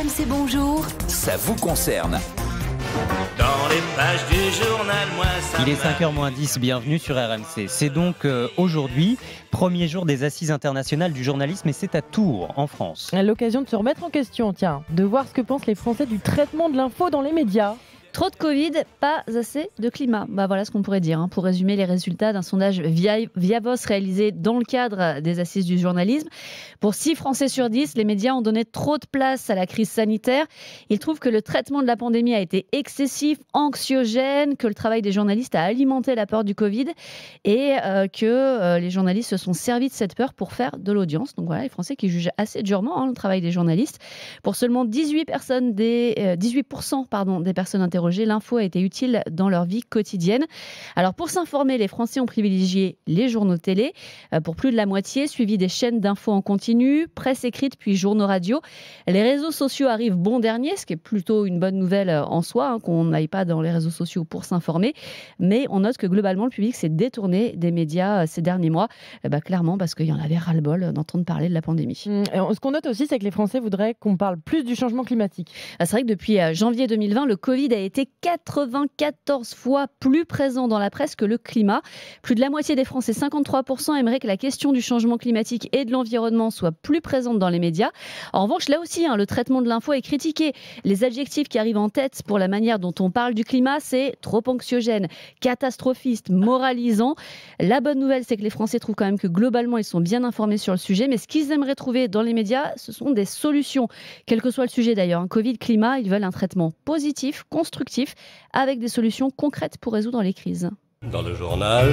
RMC Bonjour. Ça vous concerne. Dans les pages du journal, moi ça Il est 5h-10, bienvenue sur RMC. C'est donc aujourd'hui, premier jour des Assises internationales du journalisme et c'est à Tours, en France. L'occasion de se remettre en question, de voir ce que pensent les Français du traitement de l'info dans les médias. Trop de Covid, pas assez de climat. Voilà ce qu'on pourrait dire pour résumer les résultats d'un sondage Viavos réalisé dans le cadre des Assises du journalisme. Pour 6 Français sur 10, les médias ont donné trop de place à la crise sanitaire. Ils trouvent que le traitement de la pandémie a été excessif, anxiogène, que le travail des journalistes a alimenté la peur du Covid et que les journalistes se sont servis de cette peur pour faire de l'audience. Donc voilà, les Français qui jugent assez durement le travail des journalistes. Pour seulement 18% des personnes interrogées, l'info a été utile dans leur vie quotidienne. Alors pour s'informer, les Français ont privilégié les journaux télé pour plus de la moitié, suivi des chaînes d'infos en continu, presse écrite puis journaux radio. Les réseaux sociaux arrivent bon dernier, ce qui est plutôt une bonne nouvelle en soi, qu'on n'aille pas dans les réseaux sociaux pour s'informer. Mais on note que globalement, le public s'est détourné des médias ces derniers mois, clairement parce qu'il y en avait ras-le-bol d'entendre parler de la pandémie. Ce qu'on note aussi, c'est que les Français voudraient qu'on parle plus du changement climatique. C'est vrai que depuis janvier 2020, le Covid a été 94 fois plus présent dans la presse que le climat. Plus de la moitié des Français, 53%, aimeraient que la question du changement climatique et de l'environnement soit plus présente dans les médias. En revanche, là aussi, le traitement de l'info est critiqué. Les adjectifs qui arrivent en tête pour la manière dont on parle du climat, c'est trop anxiogène, catastrophiste, moralisant. La bonne nouvelle, c'est que les Français trouvent quand même que globalement, ils sont bien informés sur le sujet, mais ce qu'ils aimeraient trouver dans les médias, ce sont des solutions. Quel que soit le sujet d'ailleurs, Covid, climat, ils veulent un traitement positif, constructif, avec des solutions concrètes pour résoudre les crises. Dans le journal.